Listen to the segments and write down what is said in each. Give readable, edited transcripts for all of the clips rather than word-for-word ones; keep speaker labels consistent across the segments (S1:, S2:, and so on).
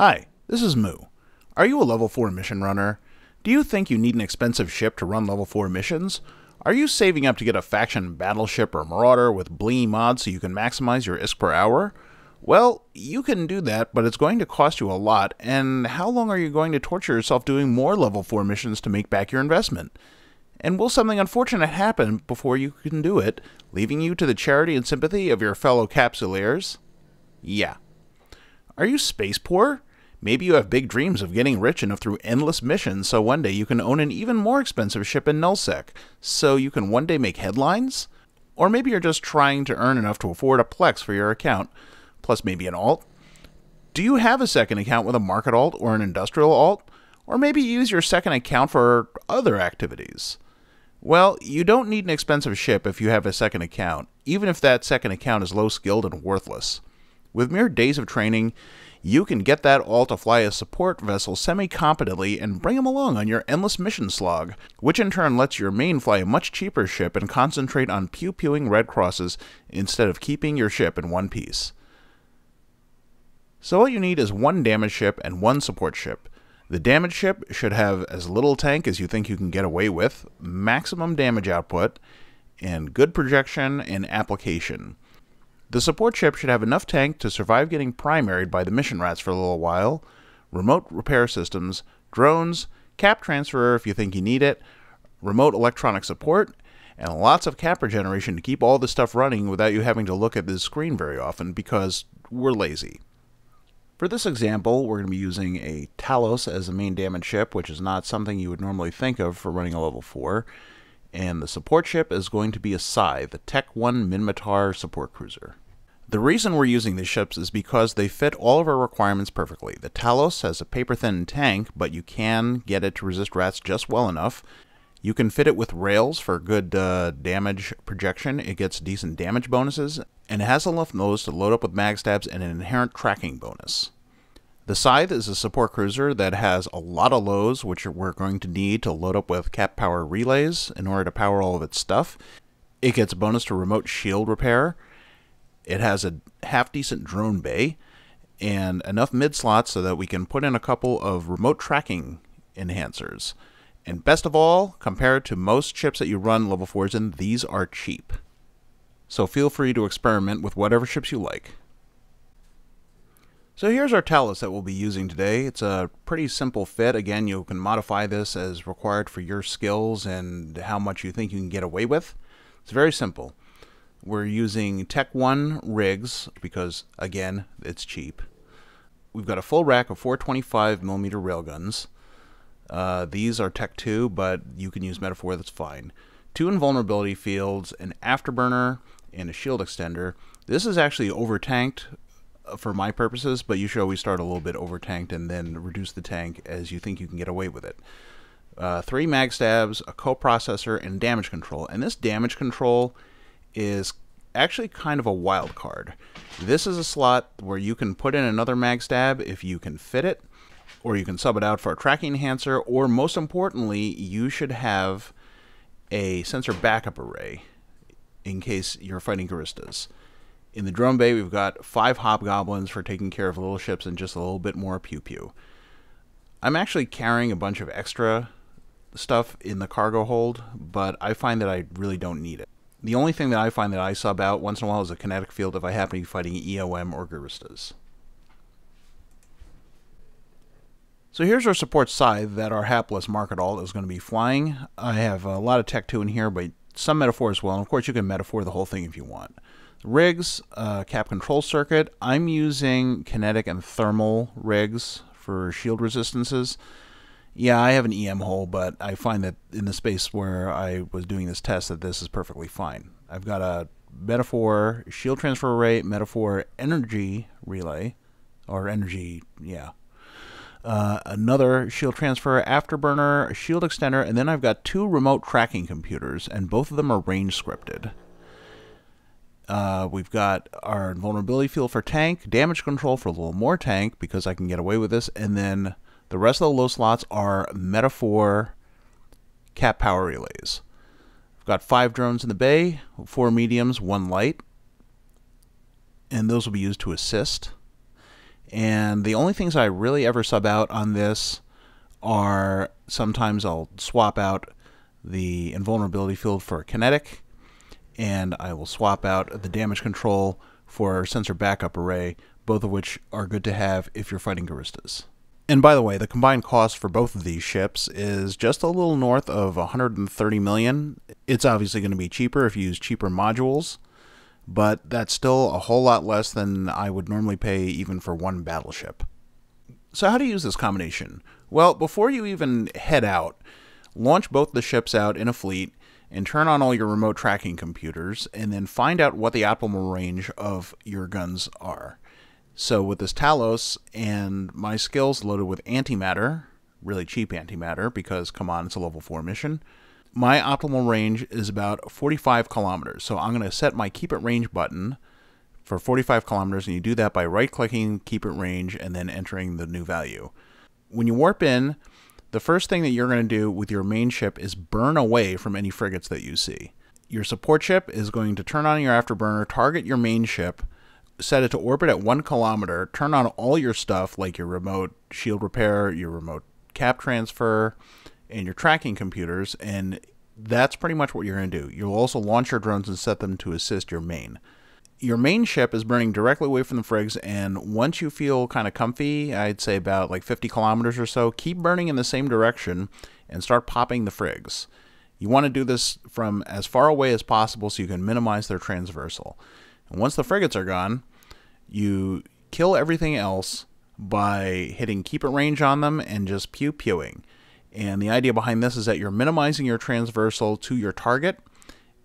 S1: Hi, this is Moo. Are you a level 4 mission runner? Do you think you need an expensive ship to run level 4 missions? Are you saving up to get a faction battleship or marauder with blingy mods so you can maximize your ISK per hour? Well, you can do that, but it's going to cost you a lot, and how long are you going to torture yourself doing more level 4 missions to make back your investment? And will something unfortunate happen before you can do it, leaving you to the charity and sympathy of your fellow capsuleers? Yeah. Are you space poor? Maybe you have big dreams of getting rich enough through endless missions so one day you can own an even more expensive ship in nullsec, so you can one day make headlines? Or maybe you're just trying to earn enough to afford a Plex for your account, plus maybe an alt? Do you have a second account with a market alt or an industrial alt? Or maybe you use your second account for other activities? Well, you don't need an expensive ship if you have a second account, even if that second account is low-skilled and worthless. With mere days of training, you can get that alt to fly a support vessel semi-competently and bring him along on your endless mission slog, which in turn lets your main fly a much cheaper ship and concentrate on pew-pewing red crosses instead of keeping your ship in one piece. So all you need is one damage ship and one support ship. The damage ship should have as little tank as you think you can get away with, maximum damage output, and good projection and application. The support ship should have enough tank to survive getting primaried by the mission rats for a little while, remote repair systems, drones, cap transfer if you think you need it, remote electronic support, and lots of cap regeneration to keep all this stuff running without you having to look at the screen very often because we're lazy. For this example, we're going to be using a Talos as the main damage ship, which is not something you would normally think of for running a level 4. And the support ship is going to be a Scythe, the Tech 1 Minmatar support cruiser. The reason we're using these ships is because they fit all of our requirements perfectly. The Talos has a paper-thin tank, but you can get it to resist rats just well enough. You can fit it with rails for good damage projection. It gets decent damage bonuses, and it has enough nose to load up with mag stabs and an inherent tracking bonus. The Scythe is a support cruiser that has a lot of lows, which we're going to need to load up with cap power relays in order to power all of its stuff. It gets a bonus to remote shield repair. It has a half-decent drone bay, and enough mid-slots so that we can put in a couple of remote tracking enhancers. And best of all, compared to most ships that you run level 4s in, these are cheap. So feel free to experiment with whatever ships you like. So here's our Talos that we'll be using today. It's a pretty simple fit. Again, you can modify this as required for your skills and how much you think you can get away with. It's very simple. We're using Tech 1 rigs because, again, it's cheap. We've got a full rack of 425mm railguns. These are Tech 2, but you can use Metaphor, that's fine. 2 invulnerability fields, an afterburner, and a shield extender. This is actually over-tanked for my purposes, but you should always start a little bit over-tanked and then reduce the tank as you think you can get away with it. 3 mag stabs, a coprocessor, and damage control. And this damage control is actually kind of a wild card. This is a slot where you can put in another mag stab if you can fit it, or you can sub it out for a tracking enhancer, or most importantly, you should have a sensor backup array in case you're fighting Guristas. In the drone bay, we've got 5 hobgoblins for taking care of little ships and just a little bit more pew-pew. I'm actually carrying a bunch of extra stuff in the cargo hold, but I find that I really don't need it. The only thing that I find that I sub out once in a while is a kinetic field if I happen to be fighting EOM or Guristas. So here's our support Scythe that our hapless market alt is going to be flying. I have a lot of Tech 2 in here, but some Metaphor as well. And of course, you can Metaphor the whole thing if you want. Rigs, cap control circuit. I'm using kinetic and thermal rigs for shield resistances. Yeah, I have an EM hole, but I find that in the space where I was doing this test that this is perfectly fine. I've got a Metaphor shield transfer array, Metaphor energy relay, or energy, yeah. Another shield transfer, afterburner, a shield extender, and then I've got 2 remote tracking computers, and both of them are range scripted. We've got our invulnerability field for tank, damage control for a little more tank, because I can get away with this, and then the rest of the low slots are Metaphor cap power relays. I've got 5 drones in the bay, 4 mediums, 1 light, and those will be used to assist. And the only things I really ever sub out on this are sometimes I'll swap out the invulnerability field for kinetic, and I will swap out the damage control for sensor backup array, both of which are good to have if you're fighting Guristas. And by the way, the combined cost for both of these ships is just a little north of 130 million. It's obviously going to be cheaper if you use cheaper modules, but that's still a whole lot less than I would normally pay even for one battleship. So how to use this combination? Well, before you even head out, launch both the ships out in a fleet and turn on all your remote tracking computers, and then find out what the optimal range of your guns are. So with this Talos and my skills loaded with antimatter, really cheap antimatter because, come on, it's a level 4 mission, my optimal range is about 45 kilometers. So I'm going to set my keep at range button for 45 kilometers, and you do that by right-clicking keep at range and then entering the new value. When you warp in, the first thing that you're going to do with your main ship is burn away from any frigates that you see. Your support ship is going to turn on your afterburner, target your main ship, set it to orbit at 1 kilometer, turn on all your stuff like your remote shield repair, your remote cap transfer, and your tracking computers, and that's pretty much what you're going to do. You'll also launch your drones and set them to assist your main. Your main ship is burning directly away from the frigs, and once you feel kind of comfy, I'd say about like 50 kilometers or so, keep burning in the same direction and start popping the frigs. You want to do this from as far away as possible so you can minimize their transversal. And once the frigates are gone, you kill everything else by hitting keep at range on them and just pew-pewing. And the idea behind this is that you're minimizing your transversal to your target,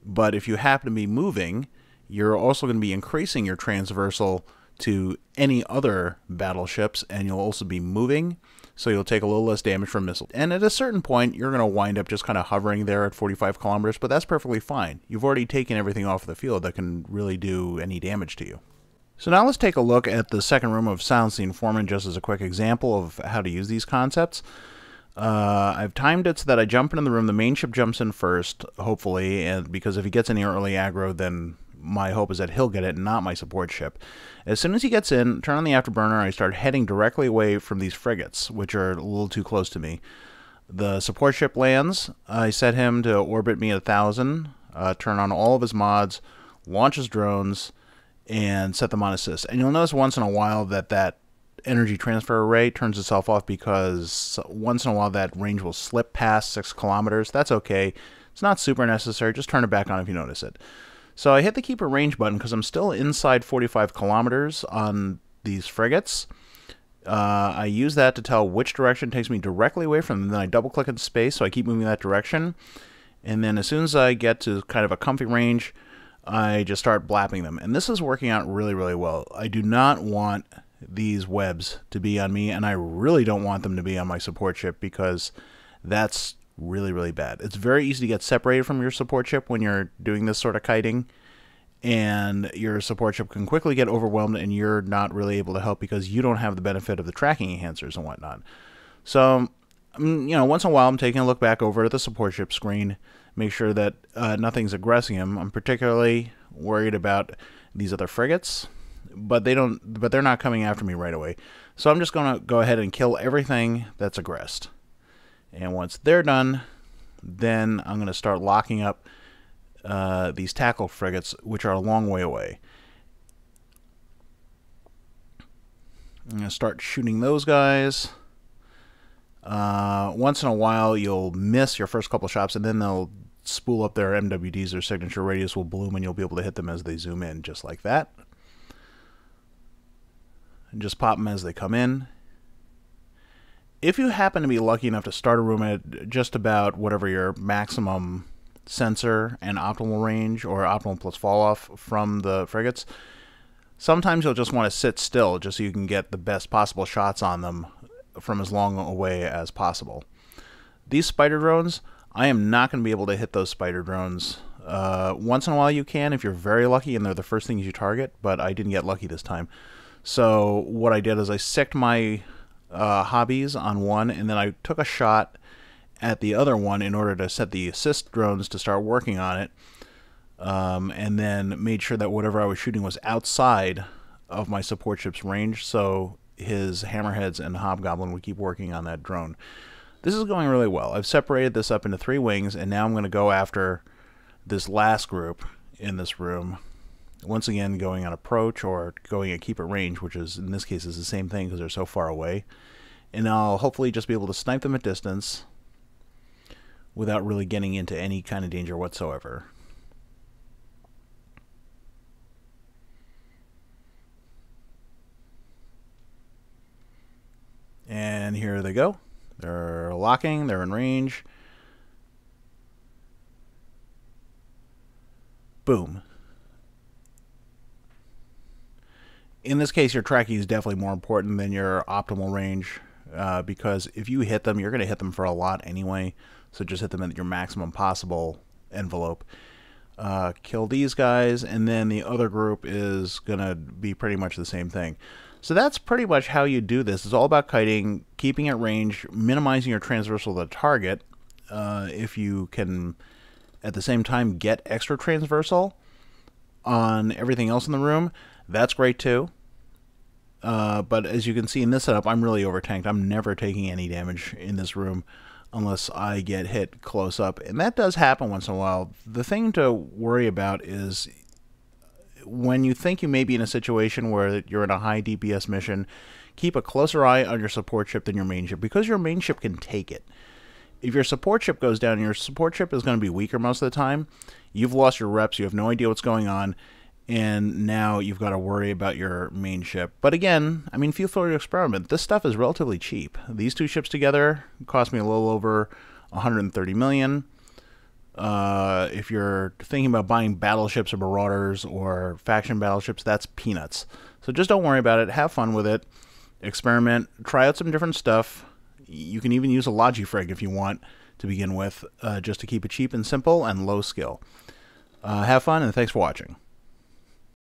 S1: but if you happen to be moving, you're also going to be increasing your transversal to any other battleships, and you'll also be moving, so you'll take a little less damage from missiles. And at a certain point, you're going to wind up just kind of hovering there at 45 kilometers, but that's perfectly fine. You've already taken everything off the field that can really do any damage to you. So now let's take a look at the second room of Silence the Informant just as a quick example of how to use these concepts. I've timed it so that I jump into the room, the main ship jumps in first, hopefully, and because if he gets any early aggro, then my hope is that he'll get it, not my support ship. As soon as he gets in, turn on the afterburner, I start heading directly away from these frigates, which are a little too close to me. The support ship lands, I set him to orbit me at 1,000, turn on all of his mods, launch his drones, and set them on assist. And you'll notice once in a while that energy transfer array turns itself off because once in a while that range will slip past 6 kilometers. That's okay. It's not super necessary. Just turn it back on if you notice it. So I hit the keep at range button because I'm still inside 45 kilometers on these frigates. I use that to tell which direction takes me directly away from them. Then I double click in space so I keep moving that direction. And then as soon as I get to kind of a comfy range, I just start blapping them. And this is working out really, really well. I do not want these webs to be on me, and I really don't want them to be on my support ship because that's really, really bad. It's very easy to get separated from your support ship when you're doing this sort of kiting, and your support ship can quickly get overwhelmed and you're not really able to help because you don't have the benefit of the tracking enhancers and whatnot. So, once in a while I'm taking a look back over at the support ship screen, make sure that nothing's aggressing him. I'm particularly worried about these other frigates, but they're not coming after me right away. So I'm just going to go ahead and kill everything that's aggressed. And once they're done, then I'm going to start locking up these tackle frigates, which are a long way away. I'm going to start shooting those guys. Once in a while, you'll miss your first couple shots, and then they'll spool up their MWDs. Their signature radius will bloom, and you'll be able to hit them as they zoom in, just like that. And just pop them as they come in. If you happen to be lucky enough to start a room at just about whatever your maximum sensor and optimal range, or optimal plus fall off from the frigates, sometimes you'll just want to sit still just so you can get the best possible shots on them from as long away as possible. These spider drones, I am not going to be able to hit those spider drones. Once in a while you can if you're very lucky and they're the first things you target, but I didn't get lucky this time. So what I did is I sicked my hobbies on one, and then I took a shot at the other one in order to set the assist drones to start working on it, and then made sure that whatever I was shooting was outside of my support ship's range. So his hammerheads and hobgoblin would keep working on that drone. This is going really well. I've separated this up into 3 wings, and now I'm going to go after this last group in this room. Once again, going on approach or going at keep at range, which is, in this case, is the same thing because they're so far away. And I'll hopefully just be able to snipe them at distance without really getting into any kind of danger whatsoever. And here they go. They're locking, they're in range. Boom. In this case, your tracking is definitely more important than your optimal range, because if you hit them, you're going to hit them for a lot anyway. So just hit them at your maximum possible envelope. Kill these guys, and then the other group is going to be pretty much the same thing. So that's pretty much how you do this. It's all about kiting, keeping at range, minimizing your transversal to the target. If you can, at the same time, get extra transversal on everything else in the room, that's great too. But as you can see in this setup, I'm really over-tanked. I'm never taking any damage in this room unless I get hit close up. And that does happen once in a while. The thing to worry about is when you think you may be in a situation where you're in a high DPS mission, keep a closer eye on your support ship than your main ship, because your main ship can take it. If your support ship goes down, your support ship is going to be weaker most of the time. You've lost your reps, you have no idea what's going on, and now you've got to worry about your main ship. But again, I mean, feel free to experiment. This stuff is relatively cheap. These 2 ships together cost me a little over 130 million. If you're thinking about buying battleships or marauders or faction battleships, that's peanuts. So just don't worry about it. Have fun with it. Experiment. Try out some different stuff. You can even use a Logifrig if you want to begin with, just to keep it cheap and simple and low skill. Have fun, and thanks for watching.